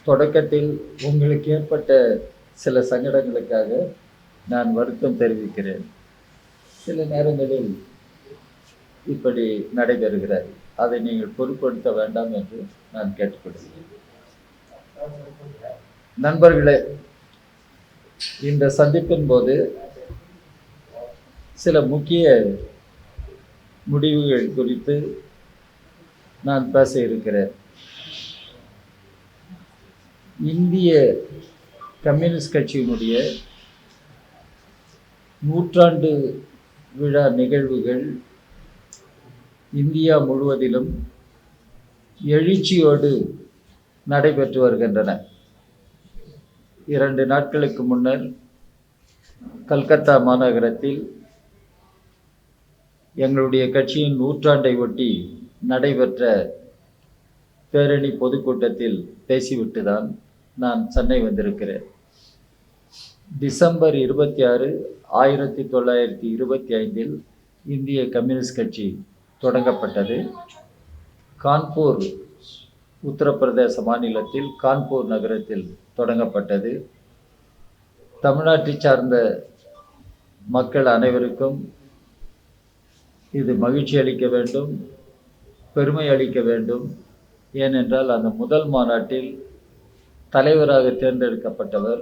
தொடக்கத்தில் உங்களுக்கு ஏற்பட்ட சில சங்கடங்களுக்காக நான் வருத்தம் தெரிவிக்கிறேன். சில நேரங்களில் இப்படி நடைபெறுகிறது. அதை நீங்கள் பொருட்படுத்த வேண்டாம் என்று நான் கேட்டுக்கொள்கிறேன். நண்பர்களே, இந்த சந்திப்பின் போது சில முக்கிய முடிவுகள் குறித்து நான் பேச இருக்கிறேன். இந்திய கம்யூனிஸ்ட் கட்சியினுடைய 100ஆண்டு விழா நிகழ்வுகள் இந்தியா முழுவதிலும் எழுச்சியோடு நடைபெற்று வருகின்றன. 2 நாட்களுக்கு முன்னர் கல்கத்தா மாநகரத்தில் எங்களுடைய கட்சியின் 100ஆண்டை ஒட்டி நடைபெற்ற பேரணி பொதுக்கூட்டத்தில் பேசிவிட்டு தான் நான் சென்னை வந்திருக்கிறேன். டிசம்பர் 26, 1925 இந்திய கம்யூனிஸ்ட் கட்சி தொடங்கப்பட்டது. கான்பூர், உத்தரப்பிரதேச மாநிலத்தில் கான்பூர் நகரத்தில் தொடங்கப்பட்டது. தமிழ்நாட்டை சார்ந்த மக்கள் அனைவருக்கும் இது மகிழ்ச்சி அளிக்க வேண்டும், பெருமை அளிக்க வேண்டும். ஏனென்றால் அந்த முதல் மாநாட்டில் தலைவராக தேர்ந்தெடுக்கப்பட்டவர்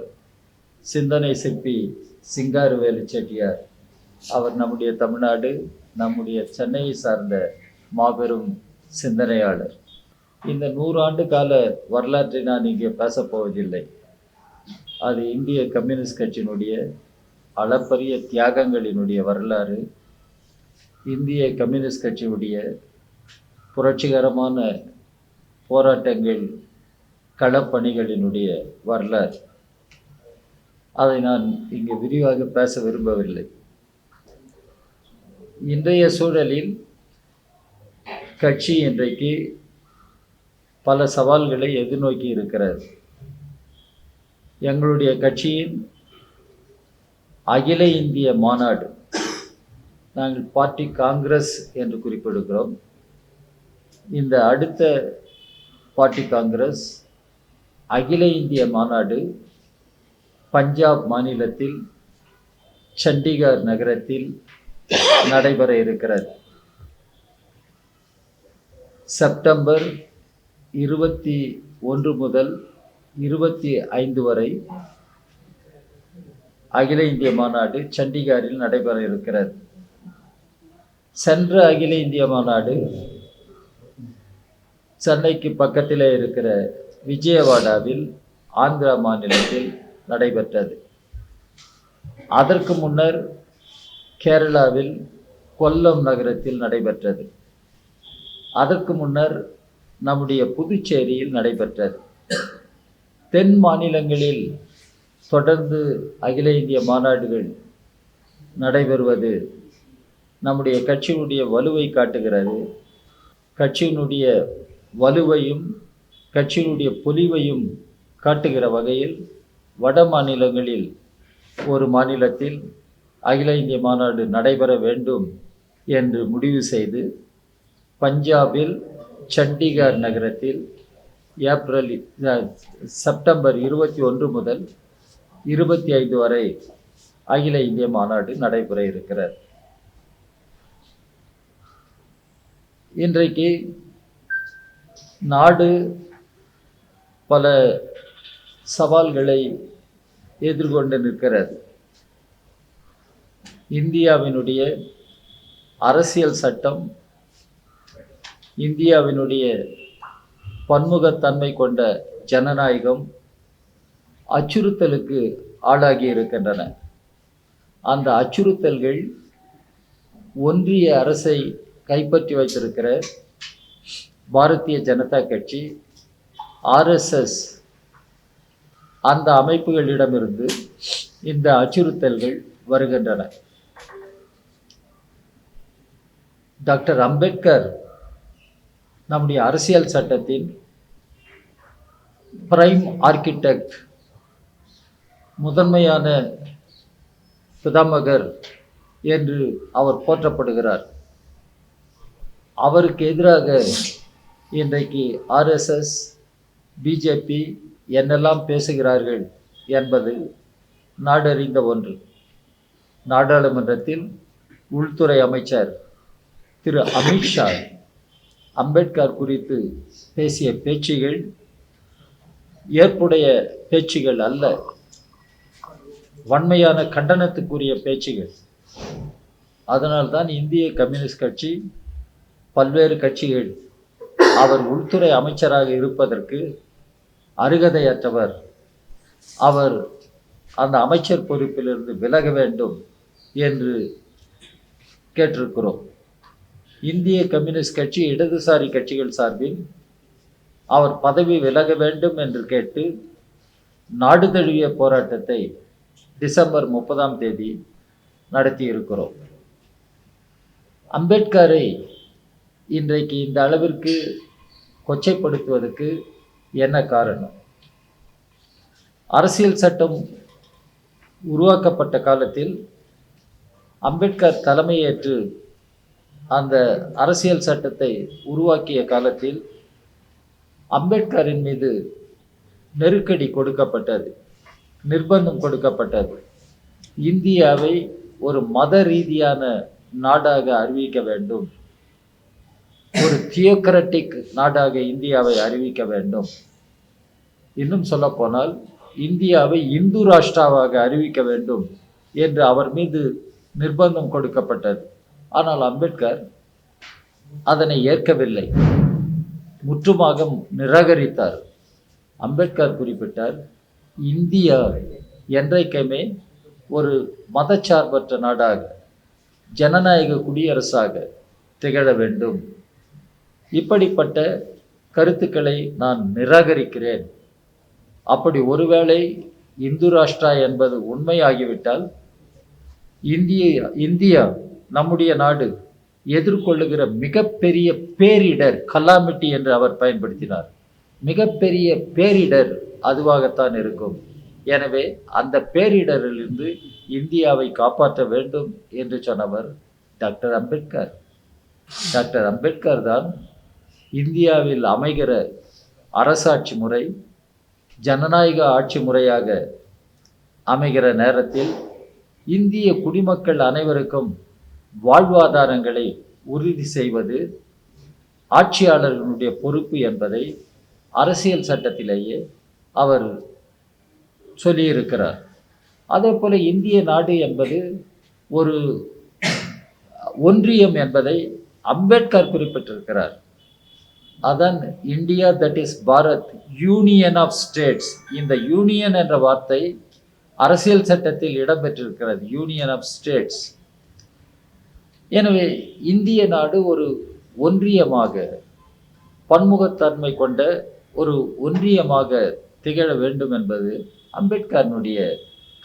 சிந்தனை சிற்பி சிங்காரவேலு செட்டியார். அவர் நம்முடைய தமிழ்நாடு, நம்முடைய சென்னையை சார்ந்த மாபெரும் சிந்தனையாளர். இந்த 100 ஆண்டு கால வரலாற்றை நான் இங்கே பேசப்போவதில்லை. அது இந்திய கம்யூனிஸ்ட் கட்சியினுடைய அளப்பரிய தியாகங்களினுடைய வரலாறு, இந்திய கம்யூனிஸ்ட் கட்சியுடைய புரட்சிகரமான போராட்டங்கள், களப்பணிகளினுடைய வரலாறு. அதை நான் இங்கு விரிவாக பேச விரும்பவில்லை. இன்றைய சூழலில் கட்சி இன்றைக்கு பல சவால்களை எதிர்நோக்கி இருக்கிறது. எங்களுடைய கட்சியின் அகில இந்திய மாநாடு, நாங்கள் பார்ட்டி காங்கிரஸ் என்று குறிப்பிடுகிறோம். இந்த அடுத்த பார்ட்டி காங்கிரஸ் அகில இந்திய மாநாடு பஞ்சாப் மாநிலத்தில் சண்டிகர் நகரத்தில் நடைபெற இருக்கிறது. செப்டம்பர் 21 முதல் 25 வரை அகில இந்திய மாநாடு சண்டிகரில் நடைபெற இருக்கிறது. சென்ற அகில இந்திய மாநாடு சென்னைக்கு பக்கத்திலே இருக்கிற விஜயவாடாவில் ஆந்திரா மாநிலத்தில் நடைபெற்றது. அதற்கு முன்னர் கேரளாவில் கொல்லம் நகரத்தில் நடைபெற்றது. அதற்கு முன்னர் நம்முடைய புதுச்சேரியில் நடைபெற்றது. தென் மாநிலங்களில் தொடர்ந்து அகில இந்திய மாநாடுகள் நடைபெறுவது நம்முடைய கட்சியினுடைய வலுவை காட்டுகிறது. கட்சியினுடைய வலுவையும் கட்சியினுடைய பொலிவையும் காட்டுகிற வகையில் வட மாநிலங்களில் ஒரு மாநிலத்தில் அகில இந்திய மாநாடு நடைபெற வேண்டும் என்று முடிவு செய்து பஞ்சாபில் சண்டிகர் நகரத்தில் செப்டம்பர் 21 முதல் 25 வரை அகில இந்திய மாநாடு நடைபெற இருக்கிறது. இன்றைக்கு நாடு பல சவால்களை எதிர்கொண்டு நிற்கிறது. இந்தியாவினுடைய அரசியல் சட்டம், இந்தியாவினுடைய பன்முகத்தன்மை கொண்ட ஜனநாயகம் அச்சுறுத்தலுக்கு ஆளாகி இருக்கின்றன. அந்த அச்சுறுத்தல்கள் ஒன்றிய அரசை கைப்பற்றி வைத்திருக்கிற பாரதிய ஜனதா கட்சி, RSS அந்த அமைப்புகளிடமிருந்து இந்த அச்சுறுத்தல்கள் வருகின்றன. டாக்டர் அம்பேத்கர் நம்முடைய அரசியல் சட்டத்தின் பிரைம் ஆர்கிடெக்ட், முதன்மையான பிதாமகர் என்று அவர் போற்றப்படுகிறார். அவருக்கு எதிராக இன்றைக்கு RSS, BJP, என்னெல்லாம் பேசுகிறார்கள் என்பது நாடறிந்த ஒன்று. நாடாளுமன்றத்தில் உள்துறை அமைச்சர் திரு அமித்ஷா அம்பேத்கர் குறித்து பேசிய பேச்சுகள் ஏற்புடைய பேச்சுகள் அல்ல, வன்மையான கண்டனத்துக்குரிய பேச்சுகள். அதனால்தான் இந்திய கம்யூனிஸ்ட் கட்சி, பல்வேறு கட்சிகள் அவர் உள்துறை அமைச்சராக இருப்பதற்கு அருகதையற்றவர், அவர் அந்த அமைச்சர் பொறுப்பிலிருந்து விலக வேண்டும் என்று கேட்டிருக்கிறோம். இந்திய கம்யூனிஸ்ட் கட்சி இடதுசாரி கட்சிகள் சார்பில் அவர் பதவி விலக வேண்டும் என்று கேட்டு நாடு தழுவிய போராட்டத்தை டிசம்பர் 30 நடத்தியிருக்கிறோம். அம்பேத்கரை இன்றைக்கு இந்த அளவிற்கு கொச்சைப்படுத்துவதற்கு என்ன காரணம்? அரசியல் சட்டம் உருவாக்கப்பட்ட காலத்தில் அம்பேத்கர் தலைமையேற்று அந்த அரசியல் சட்டத்தை உருவாக்கிய காலத்தில் அம்பேத்கரின் மீது நெருக்கடி கொடுக்கப்பட்டது, நிர்பந்தம் கொடுக்கப்பட்டது. இந்தியாவை ஒரு மத ரீதியான நாடாக அறிவிக்க வேண்டும், ஒரு தியோக்ரட்டிக் நாடாக இந்தியாவை அறிவிக்க வேண்டும், இன்னும் சொல்லப்போனால் இந்தியாவை இந்து ராஷ்டிராவாக அறிவிக்க வேண்டும் என்று அவர் மீது நிர்பந்தம் கொடுக்கப்பட்டது. ஆனால் அம்பேத்கர் அதனை ஏற்கவில்லை, முற்றுமாக நிராகரித்தார். அம்பேத்கர் குறிப்பிட்டார், இந்தியா என்றைக்குமே ஒரு மதச்சார்பற்ற நாடாக, ஜனநாயக குடியரசாக திகழ வேண்டும். இப்படிப்பட்ட கருத்துக்களை நான் நிராகரிக்கிறேன். அப்படி ஒருவேளை இந்து ராஷ்டிரா என்பது உண்மையாகிவிட்டால் இந்தியா நம்முடைய நாடு எதிர்கொள்ளுகிற மிகப்பெரிய பேரிடர், கலாமிட்டி என்று அவர் பயன்படுத்தினார், மிகப்பெரிய பேரிடர் அதுவாகத்தான் இருக்கும். எனவே அந்த பேரிடரிலிருந்து இந்தியாவை காப்பாற்ற வேண்டும் என்று சொன்னவர் டாக்டர் அம்பேத்கர். டாக்டர் அம்பேத்கர் தான் இந்தியாவில் அமைகிற அரசாட்சி முறை ஜனநாயக ஆட்சி முறையாக அமைகிற நேரத்தில் இந்திய குடிமக்கள் அனைவருக்கும் வாழ்வாதாரங்களை உறுதி செய்வது ஆட்சியாளர்களுடைய பொறுப்பு என்பதை அரசியல் சட்டத்திலேயே அவர் சொல்லியிருக்கிறார். அதே போல இந்திய நாடு என்பது ஒரு ஒன்றியம் என்பதை அம்பேத்கர் குறிப்பிட்டிருக்கிறார். அதான் India that is Bharat, union of states. இந்த யூனியன் என்ற வார்த்தை அரசியல் சட்டத்தில் இடம்பெற்றிருக்கிறது, யூனியன் ஆஃப் ஸ்டேட்ஸ். எனவே இந்திய நாடு ஒரு ஒன்றியமாக, பன்முகத்தன்மை கொண்ட ஒரு ஒன்றியமாக திகழ வேண்டும் என்பது அம்பேத்கருடைய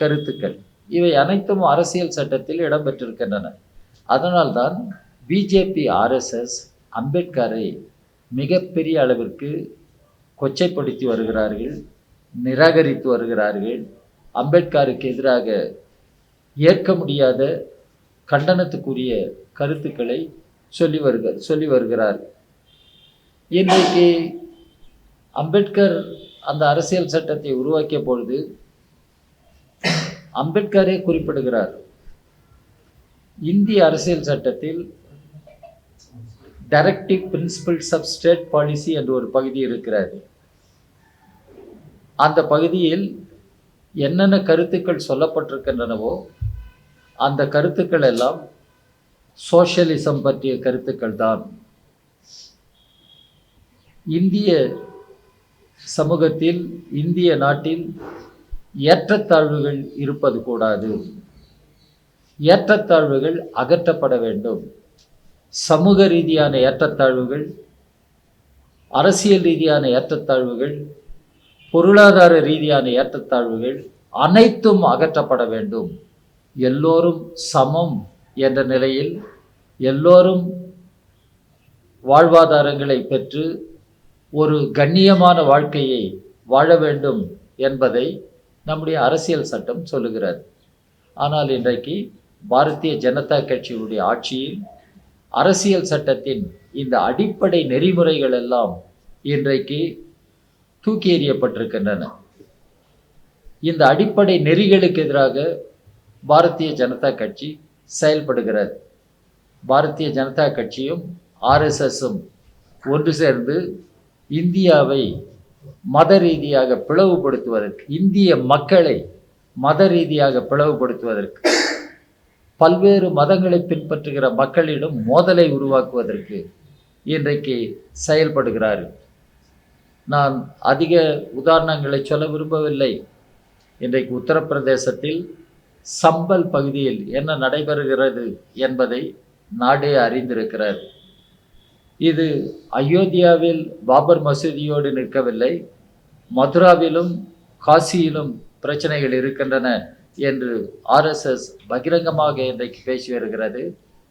கருத்துக்கள். இவை அனைத்தும் அரசியல் சட்டத்தில் இடம்பெற்றிருக்கின்றன. அதனால்தான் பிஜேபி, ஆர்எஸ்எஸ் அம்பேத்கரை மிகப்பெரிய அளவிற்கு கொச்சைப்படுத்தி வருகிறார்கள், நிராகரித்து வருகிறார்கள். அம்பேத்கருக்கு எதிராக ஏற்க முடியாத கண்டனத்துக்குரிய கருத்துக்களை சொல்லி வருகிறார்கள். இன்றைக்கு அம்பேத்கர் அந்த அரசியல் சட்டத்தை உருவாக்கிய பொழுது அம்பேத்கரே குறிப்பிடுகிறார், இந்திய அரசியல் சட்டத்தில் directive principles of state policy என்று ஒரு பகுதி இருக்கிறது. அந்த பகுதியில் என்னென்ன கருத்துக்கள் சொல்லப்பட்டிருக்கின்றனவோ அந்த கருத்துக்கள் எல்லாம் சோஷியலிசம் பற்றிய கருத்துக்கள் தான். இந்திய சமூகத்தில், இந்திய நாட்டில் ஏற்றத்தாழ்வுகள் இருப்பது கூடாது, ஏற்றத்தாழ்வுகள் அகற்றப்பட வேண்டும். சமூக ரீதியான ஏற்றத்தாழ்வுகள், அரசியல் ரீதியான ஏற்றத்தாழ்வுகள், பொருளாதார ரீதியான ஏற்றத்தாழ்வுகள் அனைத்தும் அகற்றப்பட வேண்டும். எல்லோரும் சமம் என்ற நிலையில் எல்லோரும் வாழ்வாதாரங்களை பெற்று ஒரு கண்ணியமான வாழ்க்கையை வாழ வேண்டும் என்பதை நம்முடைய அரசியல் சட்டம் சொல்லுகிறது. ஆனால் இன்றைக்கு பாரதிய ஜனதா கட்சியுடைய ஆட்சியில் அரசியல் சட்டத்தின் இந்த அடிப்படை நெறிமுறைகள் எல்லாம் இன்றைக்கு தூக்கி எறியப்பட்டிருக்கின்றன. இந்த அடிப்படை நெறிகளுக்கு எதிராக பாரதிய ஜனதா கட்சி செயல்படுகிறது. பாரதிய ஜனதா கட்சியும் ஆர்எஸ்எஸும் ஒன்று சேர்ந்து இந்தியாவை மத ரீதியாக பிளவுபடுத்துவதற்கு, இந்திய மக்களை மத ரீதியாக பிளவுபடுத்துவதற்கு, பல்வேறு மதங்களை பின்பற்றுகிற மக்களிடம் மோதலை உருவாக்குவதற்கு இன்றைக்கு செயல்படுகிறார்கள். நான் அதிக உதாரணங்களை சொல்ல விரும்பவில்லை. இன்றைக்கு உத்தரப்பிரதேசத்தில் சம்பல் பகுதியில் என்ன நடைபெறுகிறது என்பதை நாடே அறிந்திருக்கிறார். இது அயோத்தியாவில் பாபர் மசூதியோடு நிற்கவில்லை, மதுராவிலும் காசியிலும் பிரச்சனைகள் இருக்கின்றன என்று ஆர்எஸ்எஸ் பகிரங்கமாக இன்றைக்கு பேசி வருகிறது.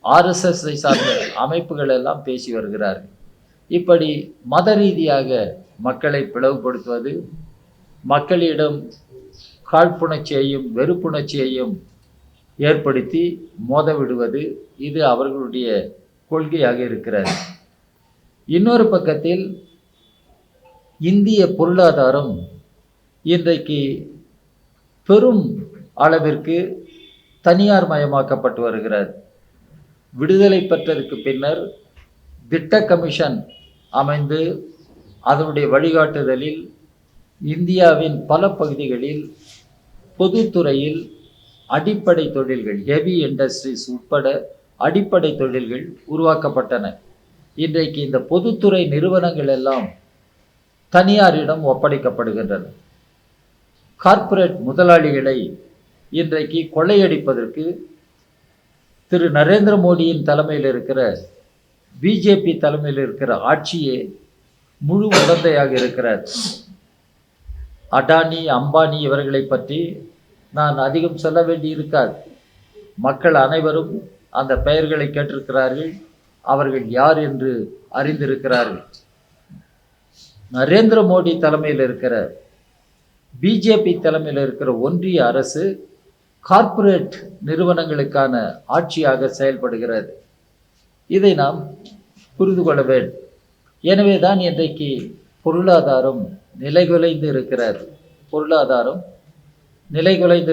ஆர்எஸ்எஸ்ஸை சார்ந்த அமைப்புகள் எல்லாம் பேசி வருகிறார்கள். இப்படி மத ரீதியாக மக்களை பிளவுபடுத்துவது, மக்களிடம் காழ்ப்புணர்ச்சியையும் வெறுப்புணர்ச்சியையும் ஏற்படுத்தி மோத விடுவது, இது அவர்களுடைய கொள்கையாக இருக்கிறது. இன்னொரு பக்கத்தில் இந்திய பொருளாதாரம் இன்றைக்கு பெரும் அளவிற்கு தனியார் மயமாக்கப்பட்டு வருகிறது. விடுதலை பெற்றதற்கு பின்னர் திட்ட கமிஷன் அமைந்து அதனுடைய வழிகாட்டுதலில் இந்தியாவின் பல பகுதிகளில் பொதுத்துறையில் அடிப்படை தொழில்கள், ஹெவி இண்டஸ்ட்ரீஸ் உட்பட அடிப்படை தொழில்கள் உருவாக்கப்பட்டன. இன்றைக்கு இந்த பொதுத்துறை நிறுவனங்கள் எல்லாம் தனியாரிடம் ஒப்படைக்கப்படுகின்றன. கார்ப்பரேட் முதலாளிகளை இன்றைக்கு கொள்ளையடிப்பதற்கு திரு நரேந்திர மோடியின் தலைமையில் இருக்கிற பிஜேபி தலைமையில் இருக்கிற ஆட்சியே முழு உடந்தையாக இருக்கிறார். அடானி, அம்பானி இவர்களை பற்றி நான் அதிகம் சொல்ல வேண்டியிருக்காது. மக்கள் அனைவரும் அந்த பெயர்களை கேட்டிருக்கிறார்கள், அவர்கள் யார் என்று அறிந்திருக்கிறார்கள். நரேந்திர மோடி தலைமையில் இருக்கிற பிஜேபி தலைமையில் இருக்கிற ஒன்றிய அரசு கார்ப்பரேட் நிறுவனங்களுக்கான ஆட்சியாக செயல்படுகிறது. இதை நாம் புரிந்து கொள்ள வேண்டும். எனவே தான் இன்றைக்கு பொருளாதாரம் நிலைகுலைந்து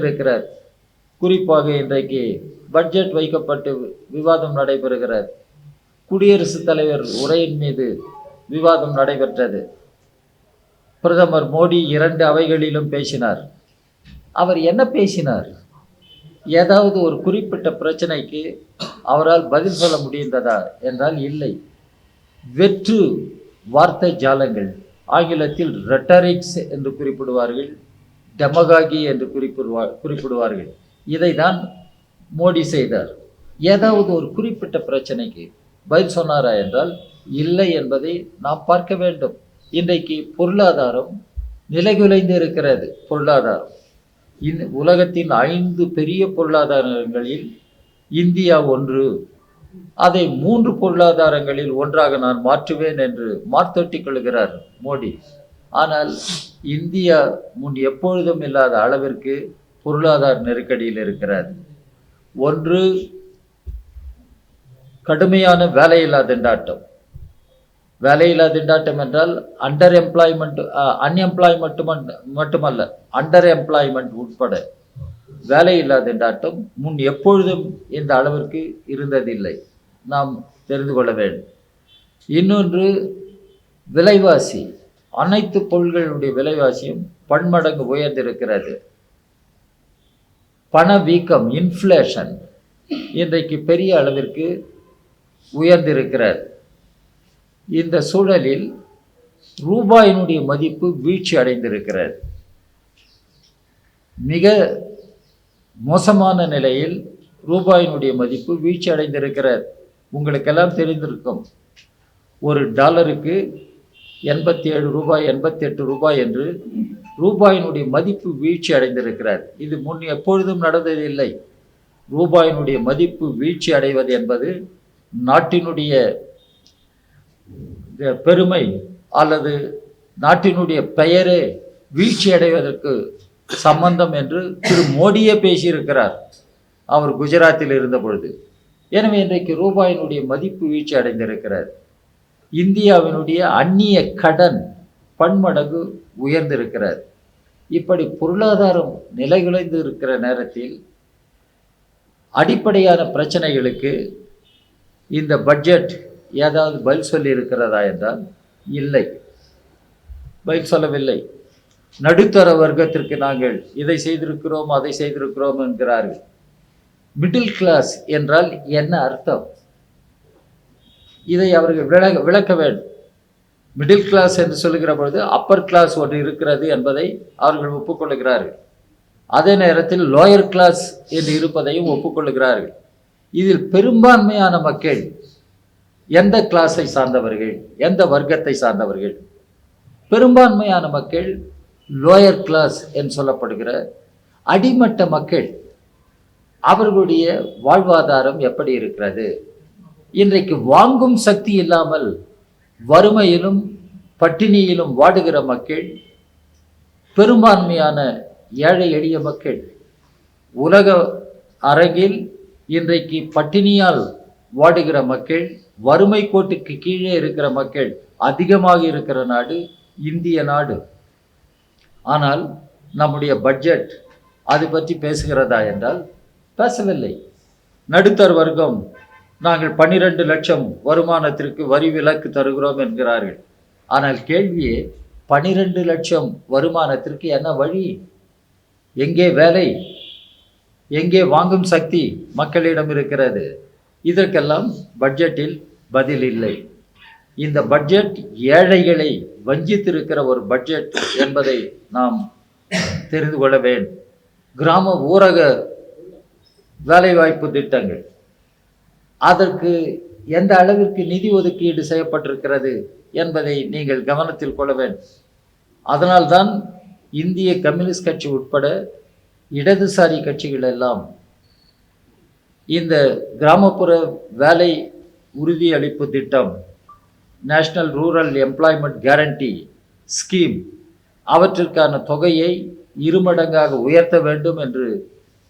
இருக்கிறார். குறிப்பாக இன்றைக்கு பட்ஜெட் வைக்கப்பட்டு விவாதம் நடைபெறுகிறது. குடியரசுத் தலைவர் உரையின் மீது விவாதம் நடைபெற்றது. பிரதமர் மோடி 2 அவைகளிலும் பேசினார். அவர் என்ன பேசினார்? ஏதாவது ஒரு குறிப்பிட்ட பிரச்சனைக்கு அவரால் பதில் சொல்ல முடிந்ததா என்றால் இல்லை. வெற்று வார்த்தை ஜாலங்கள், ஆங்கிலத்தில் ரெட்டரிக்ஸ் என்று குறிப்பிடுவார்கள், டெமகாகி என்று குறிப்பிடுவார்கள். இதை தான் மோடி செய்தார். ஏதாவது ஒரு குறிப்பிட்ட பிரச்சனைக்கு பதில் சொன்னாரா என்றால் இல்லை என்பதை நாம் பார்க்க வேண்டும். இன்றைக்கு பொருளாதாரம் நிலைகுலைந்து இருக்கிறது. பொருளாதாரம் உலகத்தின் 5 பெரிய பொருளாதாரங்களில் இந்தியா ஒன்று. அதை 3 பொருளாதாரங்களில் ஒன்றாக நான் மாற்றுவேன் என்று மார்த்தொட்டி கொள்கிறார் மோடி. ஆனால் இந்தியா முன் எப்பொழுதும் இல்லாத அளவிற்கு பொருளாதார நெருக்கடியில் இருக்கிறது. ஒன்று, கடுமையான வேலையில்லா திண்டாட்டம். வேலையில்லா திண்டாட்டம் என்றால் அன்எம்ப்ளாய்மெண்ட் மட்டுமல்ல, அண்டர் எம்ப்ளாய்மெண்ட் உட்பட வேலையில்லா திண்டாட்டம் முன் எப்பொழுதும் இந்த அளவிற்கு இருந்ததில்லை. நாம் தெரிந்து கொள்ள வேண்டும். இன்னொன்று, விலைவாசி. அனைத்து பொருள்களுடைய விலைவாசியும் பன்மடங்கு உயர்ந்திருக்கிறது. பணவீக்கம், இன்ஃப்ளேஷன் இன்றைக்கு பெரிய அளவிற்கு உயர்ந்திருக்கிறது. இந்த சூழலில் ரூபாயினுடைய மதிப்பு வீழ்ச்சி அடைந்திருக்கிறது. மிக மோசமான நிலையில் ரூபாயினுடைய மதிப்பு வீழ்ச்சி அடைந்திருக்கிறது. உங்களுக்கெல்லாம் தெரிந்திருக்கும், ஒரு டாலருக்கு 87 ரூபாய், 88 ரூபாய் என்று ரூபாயினுடைய மதிப்பு வீழ்ச்சி அடைந்திருக்கிறது. இது முன் எப்பொழுதும் நடந்ததில்லை. ரூபாயினுடைய மதிப்பு வீழ்ச்சி அடைவது என்பது நாட்டினுடைய பெருமை அல்லது நாட்டினுடைய பெயரே வீழ்ச்சி அடைவதற்கு சம்பந்தம் என்று திரு மோடியே பேசியிருக்கிறார், அவர் குஜராத்தில் இருந்த பொழுது. எனவே இன்றைக்கு ரூபாயினுடைய மதிப்பு வீழ்ச்சி அடைந்திருக்கிறார். இந்தியாவினுடைய அந்நிய கடன் பன்மடங்கு உயர்ந்திருக்கிறது. இப்படி பொருளாதாரம் நிலைகுலைந்து இருக்கிற நேரத்தில் அடிப்படையான பிரச்சனைகளுக்கு இந்த பட்ஜெட் ஏதாவது பதில் சொல்லி இருக்கிறதா என்றால் இல்லை, பதில் சொல்லவில்லை. நடுத்தர வர்க்கத்திற்கு நாங்கள் இதை செய்திருக்கிறோம் அதை செய்திருக்கிறோம் என்கிறார்கள். மிடில் கிளாஸ் என்றால் என்ன அர்த்தம்? இதை அவர்கள் விளக்க வேண்டும். மிடில் கிளாஸ் என்று சொல்லுகிற பொழுது அப்பர் கிளாஸ் ஒன்று இருக்கிறது என்பதை அவர்கள் ஒப்புக்கொள்கிறார்கள். அதே நேரத்தில் லோயர் கிளாஸ் என்று இருப்பதையும் ஒப்புக்கொள்கிறார்கள். இதில் பெரும்பான்மையான மக்கள் எந்த கிளாஸை சார்ந்தவர்கள், எந்த வர்க்கத்தை சார்ந்தவர்கள்? பெரும்பான்மையான மக்கள் லோயர் கிளாஸ் என்று சொல்லப்படுகிற அடிமட்ட மக்கள். அவர்களுடைய வாழ்வாதாரம் எப்படி இருக்கிறது? இன்றைக்கு வாங்கும் சக்தி இல்லாமல் வறுமையிலும் பட்டினியிலும் வாடுகிற மக்கள் பெரும்பான்மையான ஏழை எளிய மக்கள். உலக அரங்கில் இன்றைக்கு பட்டினியால் வாடுகிற மக்கள், வறுமை கோட்டுக்கு கீழே இருக்கிற மக்கள் அதிகமாக இருக்கிற நாடு இந்திய நாடு. ஆனால் நம்முடைய பட்ஜெட் அது பற்றி பேசுகிறதா என்றால் பேசவில்லை. நடுத்தர வர்க்கம் நாங்கள் 12 லட்சம் வருமானத்திற்கு வரி விலக்கு தருகிறோம் என்கிறார்கள். ஆனால் கேள்வியே 12 லட்சம் வருமானத்திற்கு என்ன வழி? எங்கே வேலை? எங்கே வாங்கும் சக்தி மக்களிடம் இருக்கிறது? இதற்கெல்லாம் பட்ஜெட்டில் பதில் இல்லை. இந்த பட்ஜெட் ஏழைகளை வஞ்சித்திருக்கிற ஒரு பட்ஜெட் என்பதை நாம் தெரிந்து கொள்ள வேண்டும். கிராம ஊரக வேலைவாய்ப்பு திட்டங்கள், அதற்கு எந்த அளவிற்கு நிதி ஒதுக்கீடு செய்யப்பட்டிருக்கிறது என்பதை நீங்கள் கவனத்தில் கொள்ள வேண்டும். அதனால்தான் இந்திய கம்யூனிஸ்ட் கட்சி உட்பட இடதுசாரி கட்சிகள் எல்லாம் இந்த கிராமப்புற வேலை உறுதியளிப்பு திட்டம், national rural employment guarantee scheme, அவற்றிற்கான தொகையை 2 மடங்காக உயர்த்த வேண்டும் என்று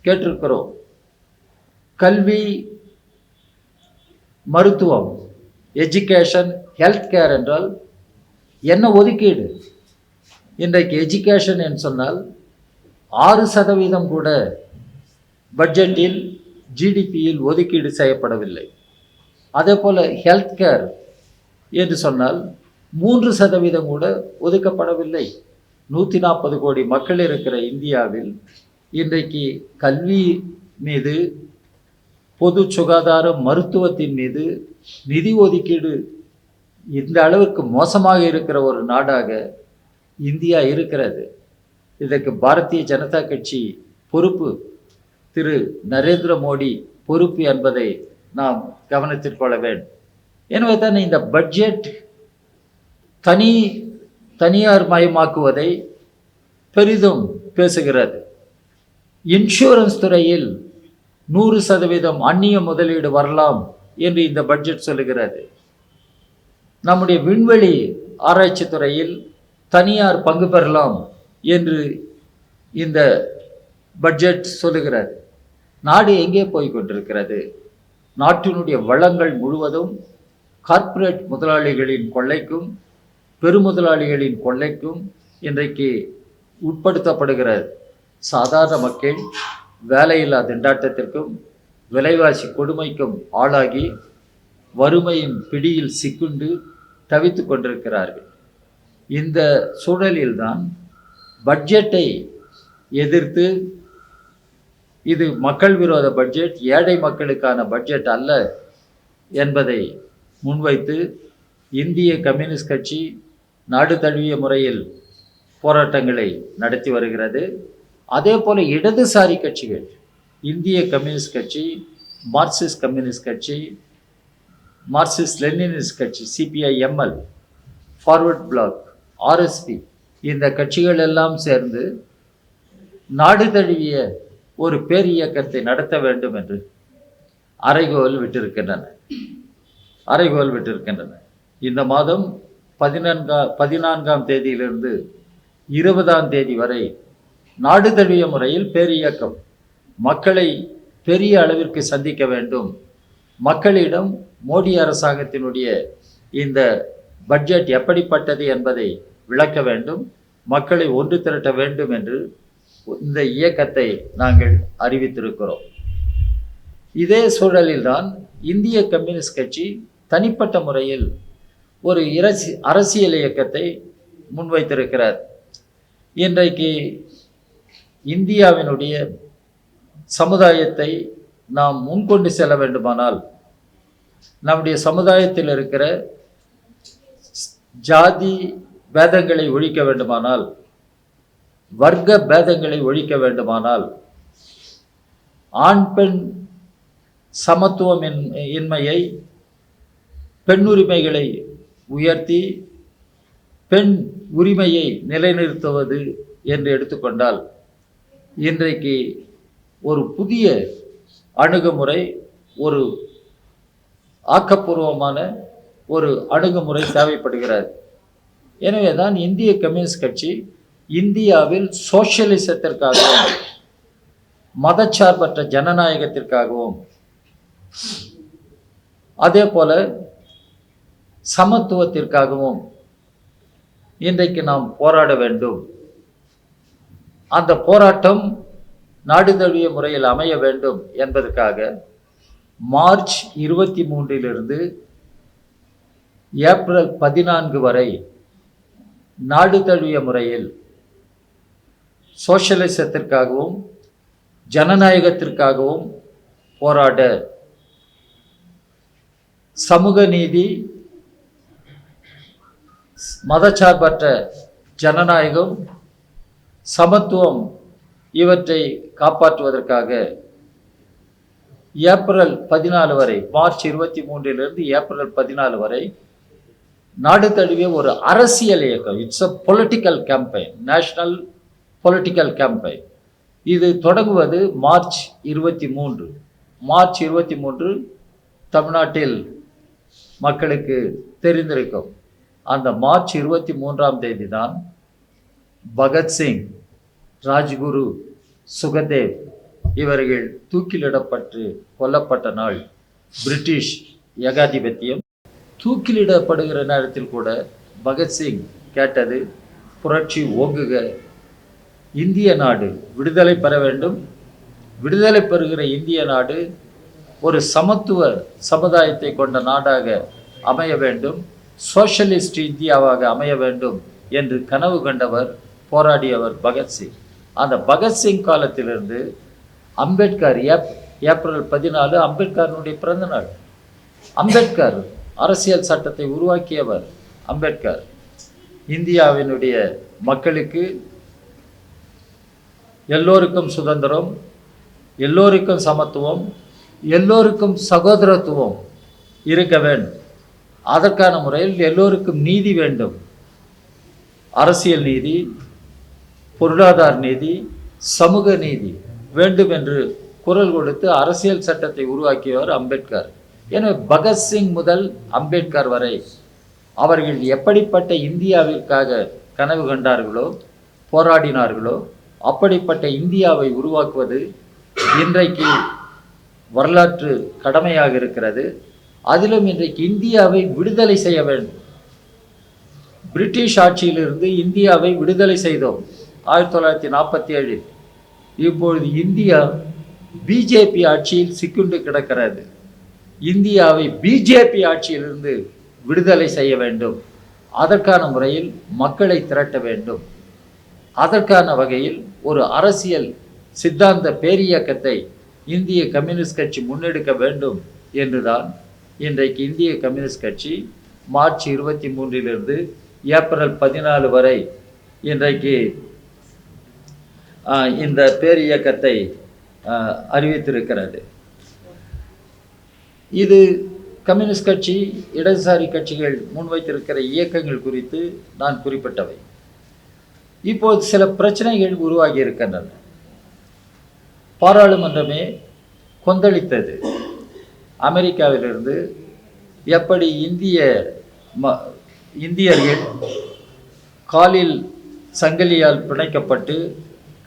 கேட்டிருக்கிறோம். கல்வி, மருத்துவம், எஜுகேஷன், ஹெல்த் கேர் என்றால் என்ன ஒதுக்கீடு? இன்றைக்கு எஜுகேஷன் என்று சொன்னால் 6% கூட பட்ஜெட்டில் ஜிடிபியில் ஒதுக்கீடு செய்யப்படவில்லை. அதே போல் ஹெல்த் கேர் என்று சொன்னால் 3% கூட ஒதுக்கப்படவில்லை. 140 கோடி மக்கள் இருக்கிற இந்தியாவில் இன்றைக்கு கல்வி மீது, பொது சுகாதாரம், மருத்துவத்தின் மீது நிதி ஒதுக்கீடு இந்த அளவுக்கு மோசமாக இருக்கிற ஒரு நாடாக இந்தியா இருக்கிறது. இதற்கு பாரதிய ஜனதா கட்சி பொறுப்பு, திரு நரேந்திர மோடி பொறுப்பு என்பதை நாம் கவனத்தில் கொள்ள வேண்டும். எனவே தான் இந்த பட்ஜெட் தனியார் மயமாக்குவதை பெரிதும் பேசுகிறது. இன்சூரன்ஸ் துறையில் 100% அந்நிய முதலீடு வரலாம் என்று இந்த பட்ஜெட் சொல்லுகிறது. நம்முடைய விண்வெளி ஆராய்ச்சி துறையில் தனியார் பங்கு பெறலாம் என்று இந்த பட்ஜெட் சொல்லுகிறது. நாடு எங்கே போய் கொண்டிருக்கிறது? நாட்டினுடைய வளங்கள் முழுவதும் கார்ப்பரேட் முதலாளிகளின் கொள்ளைக்கும் பெருமுதலாளிகளின் கொள்ளைக்கும் இன்றைக்கு உட்படுத்தப்படுகிறது. சாதாரண மக்கள் வேலையில்லா திண்டாட்டத்திற்கும் விலைவாசி கொடுமைக்கும் ஆளாகி வறுமையின் பிடியில் சிக்குண்டு தவித்து கொண்டிருக்கிறார்கள். இந்த சூழலில்தான் பட்ஜெட்டை எதிர்த்து, இது மக்கள் விரோத பட்ஜெட், ஏழை மக்களுக்கான பட்ஜெட் அல்ல என்பதை முன்வைத்து இந்திய கம்யூனிஸ்ட் கட்சி நாடு தழுவிய முறையில் போராட்டங்களை நடத்தி வருகிறது. அதே போல இடதுசாரி கட்சிகள், இந்திய கம்யூனிஸ்ட் கட்சி, மார்க்சிஸ்ட் கம்யூனிஸ்ட் கட்சி, மார்க்சிஸ்ட் லெனினிஸ்ட் கட்சி, சிபிஐஎம்எல், ஃபார்வர்ட் பிளாக், ஆர்எஸ்பி, இந்த கட்சிகள் எல்லாம் சேர்ந்து நாடு தழுவிய ஒரு பேரியக்கத்தை நடத்த வேண்டும் என்று அறைகோல் விட்டிருக்கின்றன. இந்த மாதம் 14ஆம் தேதியிலிருந்து 20ஆம் தேதி வரை நாடு தழுவிய முறையில் பேரியக்கம், மக்களை பெரிய அளவிற்கு சந்திக்க வேண்டும், மக்களிடம் மோடி அரசாங்கத்தினுடைய இந்த பட்ஜெட் எப்படிப்பட்டது என்பதை விளக்க வேண்டும், மக்களை ஒன்று திரட்ட வேண்டும் என்று இந்த இயக்கத்தை நாங்கள் அறிவித்திருக்கிறோம். இதே சூழலில்தான் இந்திய கம்யூனிஸ்ட் கட்சி தனிப்பட்ட முறையில் ஒரு அரசியல் இயக்கத்தை முன்வைத்திருக்கிறார். இன்றைக்கு இந்தியாவினுடைய சமுதாயத்தை நாம் முன்கொண்டு செல்ல வேண்டுமானால், நம்முடைய சமுதாயத்தில் இருக்கிற ஜாதி பேதங்களை ஒழிக்க வேண்டுமானால், வர்க்க பேதங்களை ஒழிக்க வேண்டுமானால், ஆண் பெண் சமத்துவம் இன்மையை, பெண்ணுரிமைகளை உயர்த்தி பெண் உரிமையை நிலைநிறுத்துவது என்று எடுத்துக்கொண்டால், இன்றைக்கு ஒரு புதிய அணுகுமுறை, ஒரு ஆக்கப்பூர்வமான ஒரு அணுகுமுறை தேவைப்படுகிறது. எனவே தான் இந்திய கம்யூனிஸ்ட் கட்சி இந்தியாவில் சோஷியலிசத்திற்காகவும் மதச்சார்பற்ற ஜனநாயகத்திற்காகவும் அதே போல சமத்துவத்திற்காகவும் இன்றைக்கு நாம் போராட வேண்டும். அந்த போராட்டம் நாடு தழுவிய முறையில் அமைய வேண்டும் என்பதற்காக மார்ச் 23 ஏப்ரல் 14 வரை நாடு தழுவிய முறையில் சோஷலிசத்திற்காகவும் ஜனநாயகத்திற்காகவும் போராட, சமூக நீதி, மதச்சார்பற்ற ஜனநாயகம், சமத்துவம் இவற்றை காப்பாற்றுவதற்காக ஏப்ரல் 14 வரை, மார்ச் 23 ஏப்ரல் 14 வரை நாடு தழுவிய ஒரு அரசியல் இயக்கம். It's a political campaign, national political campaign. இது தொடங்குவது மார்ச் 23. மார்ச் 23 தமிழ்நாட்டில் மக்களுக்கு தெரிந்திருக்கும். அந்த மார்ச் 23ஆம் தேதி தான் பகத்சிங், ராஜ்குரு, சுகதேவ் இவர்கள் தூக்கிலிடப்பட்டு கொல்லப்பட்ட நாள். பிரிட்டிஷ் ஏகாதிபத்தியம் தூக்கிலிடப்படுகிற நேரத்தில் கூட பகத்சிங் கேட்டது, புரட்சி ஓங்குக, இந்திய நாடு விடுதலை பெற வேண்டும், விடுதலை பெறுகிற இந்திய நாடு ஒரு சமத்துவ சமுதாயத்தை கொண்ட நாடாக அமைய வேண்டும், சோஷலிஸ்ட் இந்தியாவாக அமைய வேண்டும் என்று கனவு கண்டவர், போராடியவர் பகத்சிங். அந்த பகத்சிங் காலத்திலிருந்து அம்பேத்கர், ஏப்ரல் 14 அம்பேத்கருடைய பிறந்த நாள். அம்பேத்கர் அரசியல் சட்டத்தை உருவாக்கியவர். அம்பேத்கர் இந்தியாவினுடைய மக்களுக்கு எல்லோருக்கும் சுதந்திரம், எல்லோருக்கும் சமத்துவம், எல்லோருக்கும் சகோதரத்துவம் இருக்க வேண்டும், அதற்கான முறையில் எல்லோருக்கும் நீதி வேண்டும், அரசியல் நீதி, பொருளாதார நீதி, சமூக நீதி வேண்டும் என்று குரல் கொடுத்து அரசியல் சட்டத்தை உருவாக்கியவர் அம்பேத்கர். எனவே பகத்சிங் முதல் அம்பேத்கர் வரை அவர்கள் எப்படிப்பட்ட இந்தியாவிற்காக கனவு கண்டார்களோ, போராடினார்களோ, அப்படிப்பட்ட இந்தியாவை உருவாக்குவது இன்றைக்கு வரலாற்று கடமையாக இருக்கிறது. அதிலும் இன்றைக்கு இந்தியாவை விடுதலை செய்ய வேண்டும். பிரிட்டிஷ் ஆட்சியிலிருந்து இந்தியாவை விடுதலை செய்தோம் 1947. இப்பொழுது இந்தியா பிஜேபி ஆட்சியில் சிக்குண்டு கிடக்கிறது. இந்தியாவை பிஜேபி ஆட்சியிலிருந்து விடுதலை செய்ய வேண்டும். அதற்கான முறையில் மக்களை திரட்ட வேண்டும். அதற்கான வகையில் ஒரு அரசியல் சித்தாந்த பேரியக்கத்தை இந்திய கம்யூனிஸ்ட் கட்சி முன்னெடுக்க வேண்டும் என்றுதான் இன்றைக்கு இந்திய கம்யூனிஸ்ட் கட்சி மார்ச் 23 ஏப்ரல் 14 வரை இன்றைக்கு இந்த பேரியக்கத்தை அறிவித்திருக்கிறது. இது கம்யூனிஸ்ட் கட்சி, இடதுசாரி கட்சிகள் முன்வைத்திருக்கிற இயக்கங்கள் குறித்து நான் குறிப்பிட்டவை. இப்போது சில பிரச்சனைகள் உருவாகி இருக்கின்றன. பாராளுமன்றமே கொந்தளித்தது. அமெரிக்காவிலிருந்து எப்படி இந்தியர்கள் காலில் சங்கிலியால் பிணைக்கப்பட்டு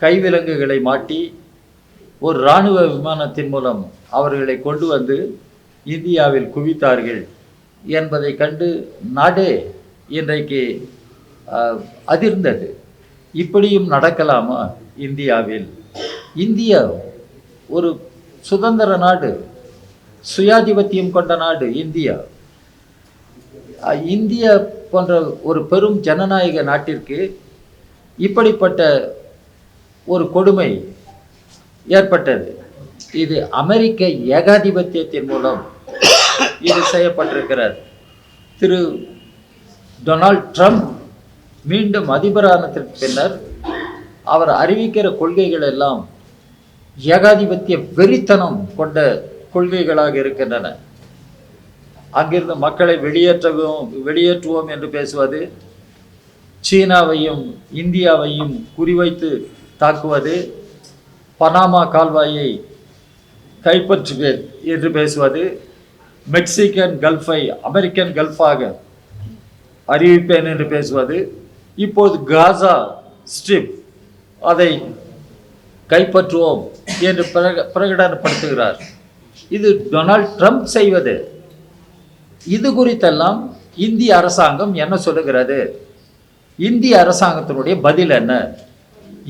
கைவிலங்குகளை மாட்டி ஒரு இராணுவ விமானத்தின் மூலம் அவர்களை கொண்டு வந்து இந்தியாவில் குவித்தார்கள் என்பதை கண்டு நாடே இன்றைக்கு அதிர்ந்தது. இப்படியும் நடக்கலாமா இந்தியாவில்? இந்தியா ஒரு சுதந்திர நாடு, சுயாதிபத்தியம் கொண்ட நாடு இந்தியா. இந்தியா போன்ற ஒரு பெரும் ஜனநாயக நாட்டிற்கு இப்படிப்பட்ட ஒரு கொடுமை ஏற்பட்டது. இது அமெரிக்க ஏகாதிபத்தியத்தின் மூலம் இது செய்யப்பட்டிருக்கிறது. திரு டொனால்ட் ட்ரம்ப் மீண்டும் அதிபரானதற்கு பின்னர் அவர் அறிவிக்கிற கொள்கைகள் எல்லாம் ஏகாதிபத்திய வெறித்தனம் கொண்ட கொள்கைகளாக இருக்கின்றன. அங்கிருந்து மக்களை வெளியேற்றுவோம் என்று பேசுவது, சீனாவையும் இந்தியாவையும் குறிவைத்து தாக்குவது, பனாமா கால்வாயை கைப்பற்றுவேன் என்று பேசுவது, மெக்சிகன் கல்ஃபை அமெரிக்கன் கல்ஃபாக அறிவிப்பேன் என்று பேசுவது, இப்போது காசா ஸ்ட்ரிப் அதை கைப்பற்றுவோம் என்று பிரகடனப்படுத்துகிறார். இது டொனால்ட் ட்ரம்ப் செய்வது. இது குறித்தெல்லாம் இந்திய அரசாங்கம் என்ன சொல்லுகிறது? இந்திய அரசாங்கத்தினுடைய பதில் என்ன?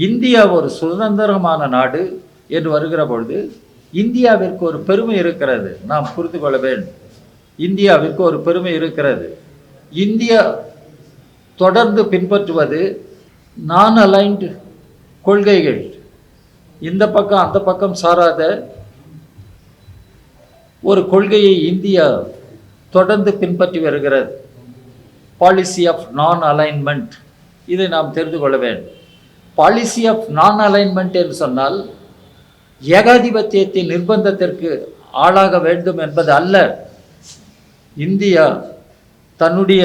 இந்தியா ஒரு சுதந்திரமான நாடு என்று வருகிற பொழுது இந்தியாவிற்கு ஒரு பெருமை இருக்கிறது, நாம் புரிந்து கொள்ள வேண்டும். இந்தியாவிற்கு ஒரு பெருமை இருக்கிறது. இந்தியா தொடர்ந்து பின்பற்றுவது நான் அலைன்டு கொள்கைகள், இந்த பக்கம் அந்த பக்கம் சாராத ஒரு கொள்கையை இந்தியா தொடர்ந்து பின்பற்றி வருகிறது. பாலிசி ஆஃப் நான் அலைன்மெண்ட், இதை நாம் தெரிந்து கொள்ள வேண்டும். பாலிசி ஆஃப் நான் அலைன்மெண்ட் என்று சொன்னால் ஏகாதிபத்தியத்தின் நிர்பந்தத்திற்கு ஆளாக வேண்டும் என்பது அல்ல. இந்தியா தன்னுடைய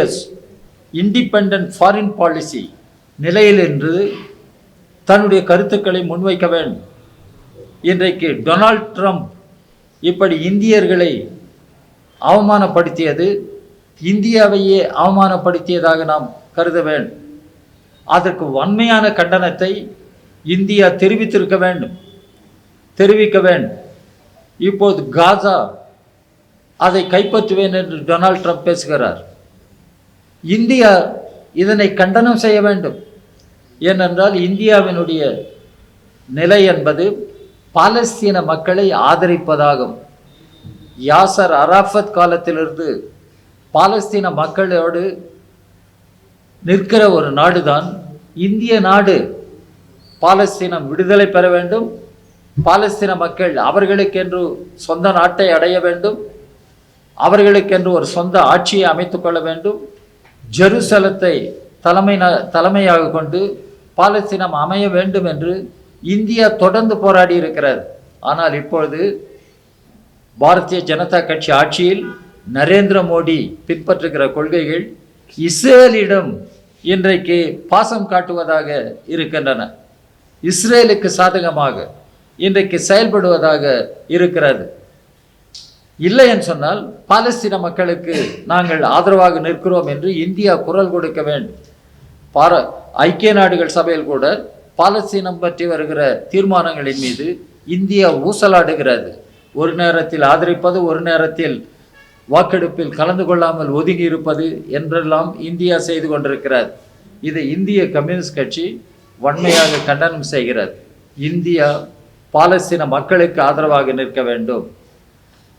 இண்டிபெண்டன்ட் ஃபாரின் பாலிசி நிலையில் என்று தன்னுடைய கருத்துக்களை முன்வைக்க வேண்டும். இன்றைக்கு டொனால்ட் ட்ரம்ப் இப்படி இந்தியர்களை அவமானப்படுத்தியது இந்தியாவையே அவமானப்படுத்தியதாக நாம் கருத வேண்டும். அதற்கு வன்மையான கண்டனத்தை இந்தியா தெரிவிக்க வேண்டும். இப்போது காசா அதை கைப்பற்றுவேன் என்று டொனால்ட் ட்ரம்ப் பேசுகிறார். இந்தியா இதனை கண்டனம் செய்ய வேண்டும். ஏனென்றால் இந்தியாவினுடைய நிலை என்பது பாலஸ்தீன மக்களை ஆதரிப்பதாகும். யாசர் அராஃபத் காலத்திலிருந்து பாலஸ்தீன மக்களோடு நிற்கிற ஒரு நாடுதான் இந்திய நாடு. பாலஸ்தீனம் விடுதலை பெற வேண்டும், பாலஸ்தீன மக்கள் அவர்களுக்கென்று சொந்த நாட்டை அடைய வேண்டும், அவர்களுக்கென்று ஒரு சொந்த ஆட்சியை அமைத்து கொள்ள வேண்டும், ஜெருசலத்தை தலைமையாக கொண்டு பாலஸ்தீனம் அமைய வேண்டும் என்று இந்தியா தொடர்ந்து போராடி இருக்கிறது. ஆனால் இப்பொழுது பாரதிய ஜனதா கட்சி ஆட்சியில் நரேந்திர மோடி பின்பற்றுகிற கொள்கைகள் இஸ்ரேலிடம் இன்றைக்கு பாசம் காட்டுவதாக இருக்கின்றன. இஸ்ரேலுக்கு சாதகமாக இன்றைக்கு செயல்படுவதாக இருக்கிறது. இல்லை என்று சொன்னால் பாலஸ்தீன மக்களுக்கு நாங்கள் ஆதரவாக நிற்கிறோம் என்று இந்தியா குரல் கொடுக்க வேண்டும். ஐக்கிய நாடுகள் சபையில் கூட பாலஸ்தீனம் பற்றி வருகிற தீர்மானங்களின் மீது இந்தியா ஊசலாடுகிறது. ஒரு நேரத்தில் ஆதரிப்பது, ஒரு நேரத்தில் வாக்கெடுப்பில் கலந்து கொள்ளாமல் ஒதுங்கி இருப்பது என்றெல்லாம் இந்தியா செய்து கொண்டிருக்கிறது. இதை இந்திய கம்யூனிஸ்ட் கட்சி வன்மையாக கண்டனம் செய்கிறது. இந்தியா பாலஸ்தீன மக்களுக்கு ஆதரவாக நிற்க வேண்டும்.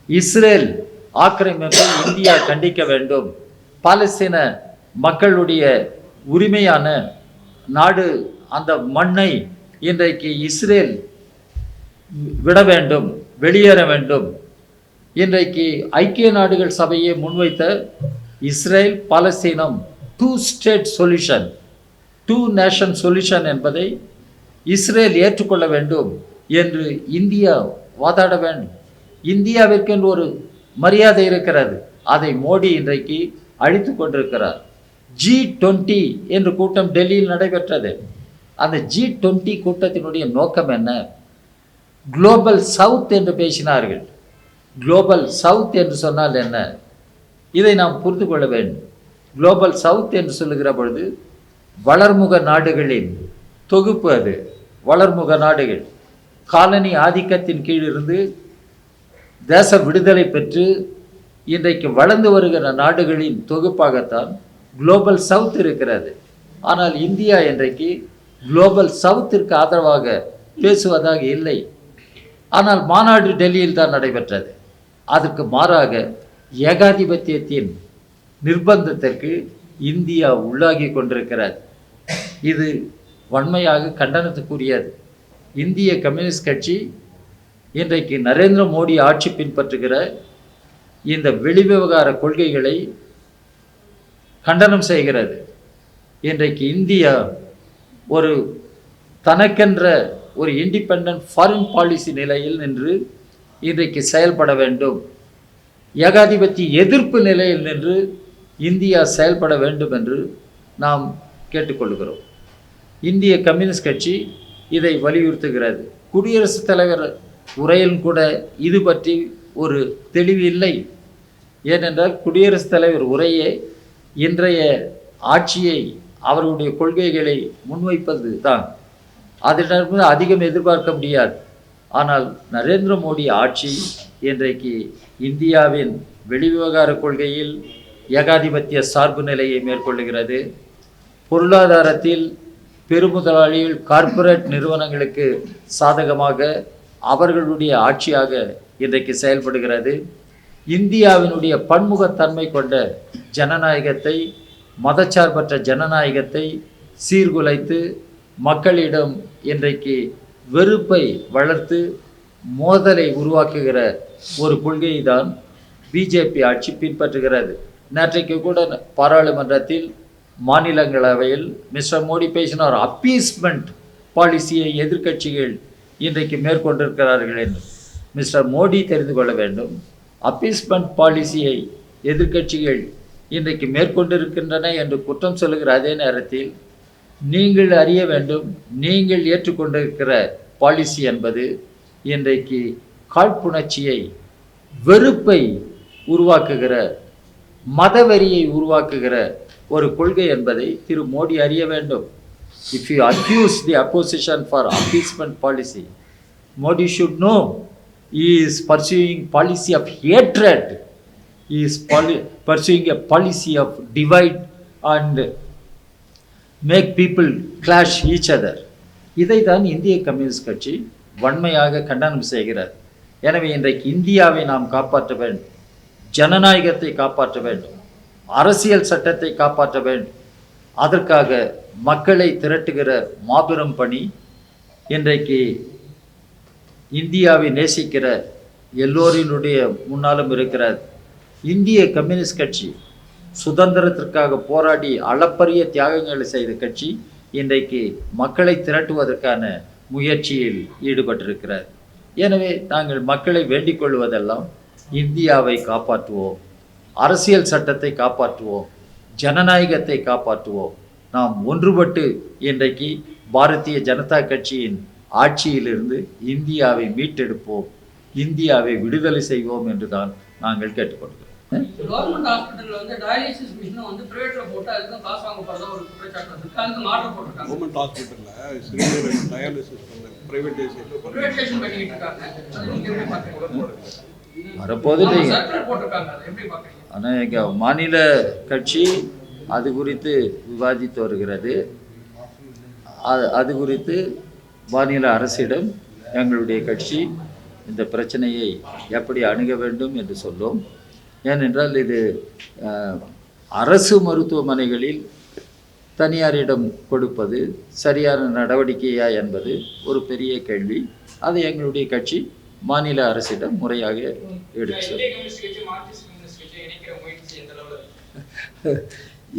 இஸ்ரேல் ஆக்கிரமிப்பை இந்தியா கண்டிக்க வேண்டும். பாலஸ்தீன மக்களுடைய உரிமையான நாடு அந்த மண்ணை இன்றைக்கு இஸ்ரேல் விட வேண்டும், வெளியேற வேண்டும். இன்றைக்கு ஐக்கிய நாடுகள் சபையை முன்வைத்த இஸ்ரேல் பாலஸ்தீனம் 2 ஸ்டேட் சொல்யூஷன், 2 நேஷன் சொல்யூஷன் என்பதை இஸ்ரேல் ஏற்றுக்கொள்ள வேண்டும் என்று இந்தியா வாதாட வேண்டும். இந்தியாவிற்கென்று ஒரு மரியாதை இருக்கிறது, அதை மோடி இன்றைக்கு அழித்து கொண்டிருக்கிறார். G20 என்ற கூட்டம் டெல்லியில் நடைபெற்றது. அந்த G20 கூட்டத்தினுடைய நோக்கம் என்ன? குளோபல் சவுத் என்று பேசினார்கள். குளோபல் சவுத் என்று சொன்னால் என்ன? இதை நாம் புரிந்து கொள்ள வேண்டும். குளோபல் சவுத் என்று சொல்லுகிற பொழுது வளர்முக நாடுகளின் தொகுப்பு. அது வளர்முக நாடுகள் காலனி ஆதிக்கத்தின் கீழிருந்து தேச விடுதலை பெற்று இன்றைக்கு வளர்ந்து வருகிற நாடுகளின் தொகுப்பாகத்தான் குளோபல் சவுத் இருக்கிறது. ஆனால் இந்தியா இன்றைக்கு குளோபல் சவுத்திற்கு ஆதரவாக பேசுவதாக இல்லை. ஆனால் மாநாடு டெல்லியில் தான் நடைபெற்றது. அதற்கு மாறாக ஏகாதிபத்தியத்தின் நிர்பந்தத்திற்கு இந்தியா உள்ளாகி கொண்டிருக்கிறது. இது வன்மையாக கண்டனத்துக்குரியது. இந்திய கம்யூனிஸ்ட் கட்சி இன்றைக்கு நரேந்திர மோடி ஆட்சி பின்பற்றுகிற இந்த வெளிவிவகார கொள்கைகளை கண்டனம் செய்கிறது. இன்றைக்கு இந்தியா ஒரு தனக்கென்ற ஒரு இண்டிபெண்டன்ட் ஃபாரின் பாலிசி நிலையில் நின்று இன்றைக்கு செயல்பட வேண்டும். ஏகாதிபத்திய எதிர்ப்பு நிலையில் நின்று இந்தியா செயல்பட வேண்டும் என்று நாம் கேட்டுக்கொள்கிறோம். இந்திய கம்யூனிஸ்ட் கட்சி இதை வலியுறுத்துகிறது. குடியரசுத் தலைவர் உரையில் கூட இது பற்றி ஒரு தெளிவு இல்லை. ஏனென்றால் குடியரசுத் தலைவர் உரையே இன்றைய ஆட்சியை அவர்களுடைய கொள்கைகளை முன்வைப்பது தான். அதனிடமிருந்து அதிகம் எதிர்பார்க்க முடியாது. ஆனால் நரேந்திர மோடி ஆட்சி இன்றைக்கு இந்தியாவின் வெளிவிவகார கொள்கையில் ஏகாதிபத்திய சார்பு நிலையை மேற்கொள்ளுகிறது. பொருளாதாரத்தில் பெருமுதலாளிகள் கார்ப்பரேட் நிறுவனங்களுக்கு சாதகமாக அவர்களுடைய ஆட்சியாக இன்றைக்கு செயல்படுகிறது. இந்தியாவினுடைய பன்முகத்தன்மை கொண்ட ஜனநாயகத்தை, மதச்சார்பற்ற ஜனநாயகத்தை சீர்குலைத்து மக்களிடம் இன்றைக்கு வெறுப்பை வளர்த்து மோதலை உருவாக்குகிற ஒரு கொள்கையை தான் பிஜேபி ஆட்சி பின்பற்றுகிறது. நேற்றைக்கு கூட பாராளுமன்றத்தில் மாநிலங்களவையில் மிஸ்டர் மோடி பேசினார். அப்பீஸ்மெண்ட் பாலிசியை எதிர்க்கட்சிகள் இன்றைக்கு மேற்கொண்டிருக்கிறார்கள் என்று. மிஸ்டர் மோடி தெரிந்து கொள்ள வேண்டும், அப்பீஸ்மெண்ட் பாலிசியை எதிர்க்கட்சிகள் இன்றைக்கு மேற்கொண்டிருக்கின்றன என்று குற்றம் சொல்லுகிற அதே நேரத்தில் நீங்கள் அறிய வேண்டும், நீங்கள் ஏற்றுக்கொண்டிருக்கிற பாலிசி என்பது இன்றைக்கு காழ்ப்புணர்ச்சியை, வெறுப்பை உருவாக்குகிற, மதவெறியை உருவாக்குகிற ஒரு கொள்கை என்பதை திரு மோடி அறிய வேண்டும். If you accuse the opposition for appeasement policy, Modi should know he is pursuing policy of hatred. He is pursuing a policy of divide and make people clash each other. இதை தான் இந்திய கம்யூனிஸ்ட் கட்சி வன்மையாக கண்டனம் செய்கிறது. எனவே இன்றைக்கு இந்தியாவை நாம் காப்பாற்ற வேண்டும், ஜனநாயகத்தை காப்பாற்ற வேண்டும், அரசியல் சட்டத்தை காப்பாற்ற வேண்டும். அதற்காக மக்களை திரட்டுகிற மாபெரும் பணி இன்றைக்கு இந்தியாவை நேசிக்கிற எல்லோரினுடைய முன்னாலும் இருக்கிறது. இந்திய கம்யூனிஸ்ட் கட்சி சுதந்திரத்திற்காக போராடி அளப்பரிய தியாகங்களை செய்த கட்சி இன்றைக்கு மக்களை திரட்டுவதற்கான முயற்சியில் ஈடுபட்டிருக்கிறார். எனவே நாங்கள் மக்களை வேண்டிக் கொள்வதெல்லாம் இந்தியாவை காப்பாற்றுவோம், அரசியல் சட்டத்தை காப்பாற்றுவோம், ஜனநாயகத்தை காப்பாற்றுவோம். நாம் ஒன்றுபட்டு இன்றைக்கு பாரதிய ஜனதா கட்சியின் ஆட்சியிலிருந்து இந்தியாவை மீட்டெடுப்போம், இந்தியாவை விடுதலை செய்வோம் என்று தான் நாங்கள் கேட்டுக்கொள்கிறோம். கவர்மெண்ட் ஹாஸ்பிட்டல்ல வந்து டயாலிசிஸ் மிஷினை வந்து பிரைவேட்ல போட்டு அதுக்கு காசு வாங்க போறதா ஒரு குற்றச்சாட்டு இருக்கு. அதுக்கு மாற்ற போட்டுருக்காங்க. கவர்மெண்ட் ஹாஸ்பிட்டல்ல சிலிண்டர் டயாலிசிஸ் வந்து பிரைவேட்டைசேஷன் பண்ணிட்டு இருக்காங்க. அது நீங்க எப்படி பாக்குறீங்க? வரப்போது சர்க்குலர் போட்டுருக்காங்க. அதை எப்படி பாக்குறீங்க? ஆனா எங்க மாநில கட்சி அது குறித்து விவாதித்து வருகிறது. அது குறித்து மாநில அரசிடம் எங்களுடைய கட்சி இந்த பிரச்சனையை எப்படி அணுக வேண்டும் என்று சொல்லும். ஏனென்றால் இது அரசு மருத்துவமனைகளில் தனியாரிடம் கொடுப்பது சரியான நடவடிக்கையா என்பது ஒரு பெரிய கேள்வி. அதை எங்களுடைய கட்சி மாநில அரசிடம் முறையாக எடுத்து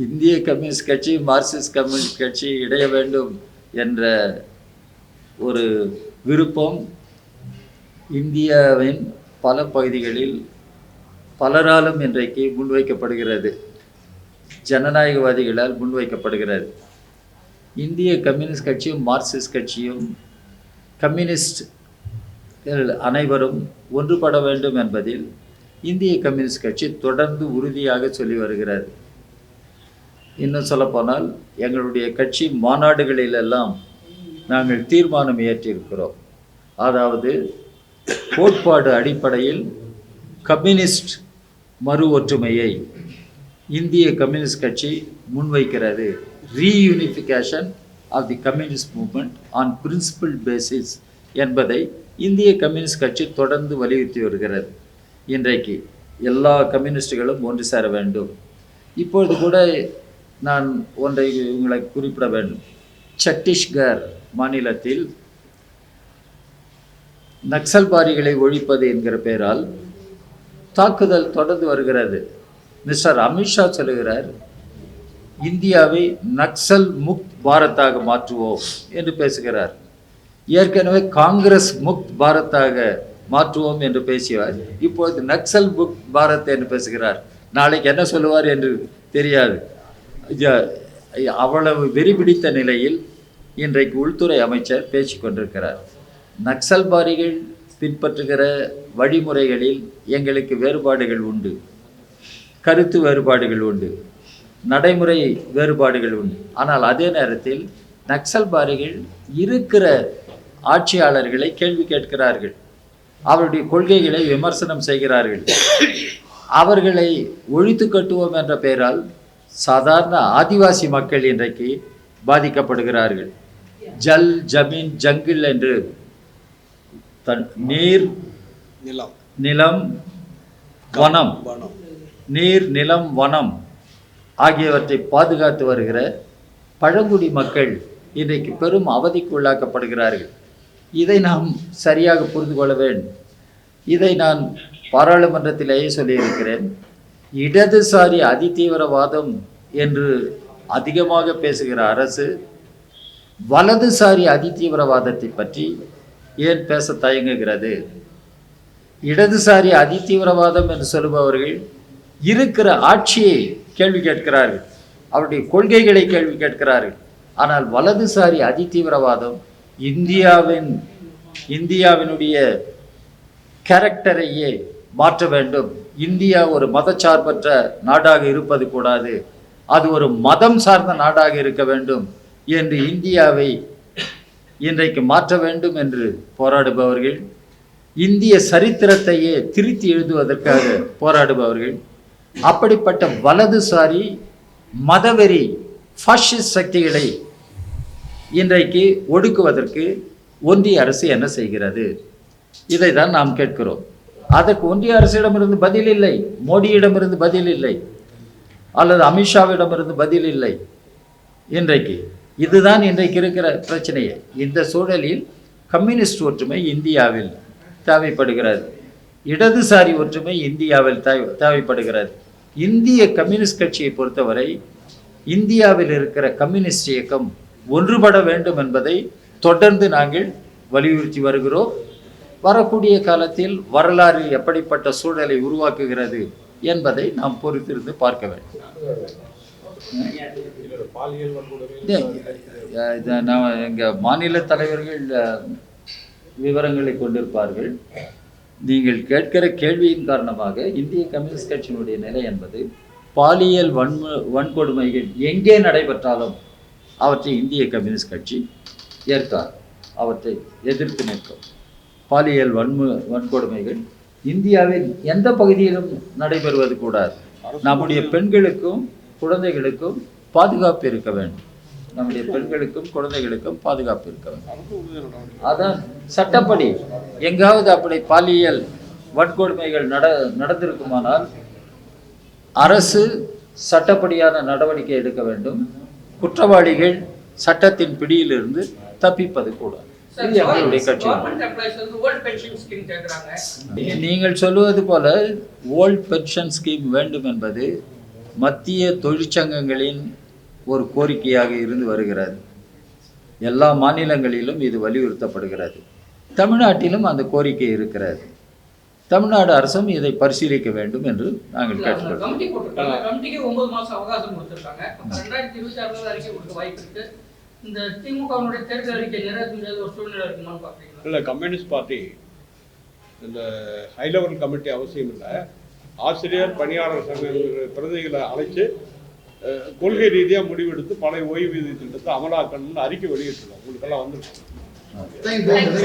இந்திய கம்யூனிஸ்ட் கட்சி மார்க்சிஸ்ட் கம்யூனிஸ்ட் கட்சி இணைய வேண்டும் என்ற ஒரு விருப்பம் இந்தியாவின் பல பகுதிகளில் பலராலும் இன்றைக்கு முன்வைக்கப்படுகிறது, ஜனநாயகவாதிகளால் முன்வைக்கப்படுகிறது. இந்திய கம்யூனிஸ்ட் கட்சியும் மார்க்சிஸ்ட் கட்சியும் கம்யூனிஸ்ட் அனைவரும் ஒன்றுபட வேண்டும் என்பதில் இந்திய கம்யூனிஸ்ட் கட்சி தொடர்ந்து உறுதியாக சொல்லி வருகிறது. இன்னும் சொல்லப்போனால் எங்களுடைய கட்சி மாநாடுகளிலெல்லாம் நாங்கள் தீர்மானம் ஏற்றிருக்கிறோம். அதாவது கோட்பாடு அடிப்படையில் கம்யூனிஸ்ட் மறு ஒற்றுமையை இந்திய கம்யூனிஸ்ட் கட்சி முன்வைக்கிறது. Reunification of the communist movement on principle basis என்பதை இந்திய கம்யூனிஸ்ட் கட்சி தொடர்ந்து வலியுறுத்தி வருகிறது. இன்றைக்கு எல்லா கம்யூனிஸ்டுகளும் ஒன்று சேர வேண்டும். இப்பொழுது கூட நான் ஒன்றை உங்களை குறிப்பிட வேண்டும். சத்தீஸ்கர் மாநிலத்தில் நக்சல்பாரிகளை ஒழிப்பது என்கிற பெயரால் தாக்குதல் தொடர்ந்து வருகிறது. மிஸ்டர் அமித்ஷா சொல்லுகிறார், இந்தியாவை நக்சல் முக்த் பாரத்தாக மாற்றுவோம் என்று பேசுகிறார். ஏற்கனவே காங்கிரஸ் முக்த் பாரத்தாக மாற்றுவோம் என்று பேசியவர் இப்பொழுது நக்சல் முக்த் பாரத் என்று பேசுகிறார். நாளைக்கு என்ன சொல்லுவார் என்று தெரியாது. அவ்வளவு வெறிபிடித்த நிலையில் இன்றைக்கு உள்துறை அமைச்சர் பேசிக்கொண்டிருக்கிறார். நக்சல்பாரிகள் பின்பற்றுகிற வழிமுறைகளில் எங்களுக்கு வேறுபாடுகள் உண்டு, கருத்து வேறுபாடுகள் உண்டு, நடைமுறை வேறுபாடுகள் உண்டு. ஆனால் அதே நேரத்தில் நக்சல்பாரிகள் இருக்கிற ஆட்சியாளர்களை கேள்வி கேட்கிறார்கள், அவருடைய கொள்கைகளை விமர்சனம் செய்கிறார்கள். அவர்களை ஒழித்து கட்டுவோம் என்ற பெயரால் சாதாரண ஆதிவாசி மக்கள் இன்றைக்கு பாதிக்கப்படுகிறார்கள். ஜல், ஜமீன், ஜங்கிள் என்று நீர், நிலம், வனம், நீர், நிலம், வனம் ஆகியவற்றை பாதுகாத்து வருகிற பழங்குடி மக்கள் இன்றைக்கு பெரும் அவதிக்கு உள்ளாக்கப்படுகிறார்கள். இதை நாம் சரியாக புரிந்து கொள்ள வேண்டும். இதை நான் பாராளுமன்றத்திலேயே சொல்லியிருக்கிறேன். இடதுசாரி அதிதீவிரவாதம் என்று அதிகமாக பேசுகிற அரசு வலதுசாரி அதிதீவிரவாதத்தை பற்றி ஏன் பேச தயங்குகிறது? இடதுசாரி அதிதீவிரவாதம் என்று சொல்லுபவர்கள் இருக்கிற ஆட்சியை கேள்வி கேட்கிறார்கள், அவருடைய கொள்கைகளை கேள்வி கேட்கிறார்கள். ஆனால் வலதுசாரி அதிதீவிரவாதம் இந்தியாவினுடைய கேரக்டரையே மாற்ற வேண்டும். இந்தியா ஒரு மதச்சார்பற்ற நாடாக இருப்பது கூடாது, அது ஒரு மதம் சார்ந்த நாடாக இருக்க வேண்டும் என்று இந்தியாவை இன்றைக்கு மாற்ற வேண்டும் என்று போராடுபவர்கள், இந்திய சரித்திரத்தையே திருத்தி எழுதுவதற்காக போராடுபவர்கள், அப்படிப்பட்ட வலதுசாரி மதவெறி ஃபாசிஸ்ட் சக்திகளை இன்றைக்கு ஒடுக்குவதற்கு ஒன்றிய அரசு என்ன செய்கிறது? இதை தான் நாம் கேட்கிறோம். அதற்கு ஒன்றிய அரசிடமிருந்து பதில் இல்லை, மோடியிடமிருந்து பதில் இல்லை, அல்லது அமித்ஷாவிடமிருந்து பதில் இல்லை. இன்றைக்கு இதுதான் இன்றைக்கு இருக்கிற பிரச்சனையே. இந்த சூழலில் கம்யூனிஸ்ட் ஒற்றுமை இந்தியாவில் தேவைப்படுகிறது, இடதுசாரி ஒற்றுமை இந்தியாவில் தேவைப்படுகிறது. இந்திய கம்யூனிஸ்ட் கட்சியை பொறுத்தவரை இந்தியாவில் இருக்கிற கம்யூனிஸ்ட் இயக்கம் ஒன்றுபட வேண்டும் என்பதை தொடர்ந்து நாங்கள் வலியுறுத்தி வருகிறோம். வரக்கூடிய காலத்தில் வரலாறு எப்படிப்பட்ட சூழலை உருவாக்குகிறது என்பதை நாம் பொறுத்திருந்து பார்க்க வேண்டும். எங்கள் மாநில தலைவர்கள் விவரங்களை கொண்டிருப்பார்கள். நீங்கள் கேட்கிற கேள்வியின் காரணமாக இந்திய கம்யூனிஸ்ட் கட்சியினுடைய நிலை என்பது பாலியல் வன்கொடுமைகள் எங்கே நடைபெற்றாலும் அவற்றை இந்திய கம்யூனிஸ்ட் கட்சி ஏற்காது, அவற்றை எதிர்த்து நிற்கும். பாலியல் வன்கொடுமைகள் இந்தியாவின் எந்த பகுதியிலும் நடைபெறுவது கூடாது. நம்முடைய பெண்களுக்கும் குழந்தைகளுக்கும் பாதுகாப்பு இருக்க வேண்டும். நம்முடைய பெண்களுக்கும் குழந்தைகளுக்கும் பாதுகாப்பு இருக்க வேண்டும். அதான் சட்டப்படி எங்காவது அப்படி பாலியல் வன்கொடுமைகள் நடந்திருக்குமானால் அரசு சட்டப்படியான நடவடிக்கை எடுக்க வேண்டும். குற்றவாளிகள் சட்டத்தின் பிடியிலிருந்து தப்பிப்பது கூட எங்களுடைய கட்சி. நீங்கள் சொல்லுவது போல ஓல்ட் பென்ஷன் ஸ்கீம் வேண்டும் என்பது மத்திய தொழிற்சங்கங்களின் ஒரு கோரிக்கையாக இருந்து வருகிறது. எல்லா மாநிலங்களிலும் இது வலியுறுத்தப்படுகிறது. தமிழ்நாட்டிலும் அந்த கோரிக்கை இருக்கிறது. தமிழ்நாடு அரசும் இதை பரிசீலிக்க வேண்டும் என்று நாங்கள் கேட்டுக்கொள்கிறோம். கமிட்டிக்கு 9 மாசம் அவகாசம் கொடுத்திருக்காங்க. 2026 அறிக்கை கொடுக்க வாய்ப்பு இருக்கு. இந்த திமுகவுடைய தேர்தல் அறிக்கை நிறைவேற்ற ஒரு சூழ்நிலை இருக்குமான்னு பாக்குறீங்களா? இல்ல, கம்யூனிஸ்ட் பார்ட்டி இந்த ஹை லெவல் கமிட்டி அவசியம் இல்லை. ஆசிரியர் பணியாளர் சங்க பிரதிகளை அழைச்சு கொள்கை ரீதியாக முடிவெடுத்து பழைய ஓய்வூதிய திட்டத்தை அமலாக்கணும்னு அறிக்கை வெளியிட்டுருக்கோம். உங்களுக்கெல்லாம் வந்துருக்கோம்.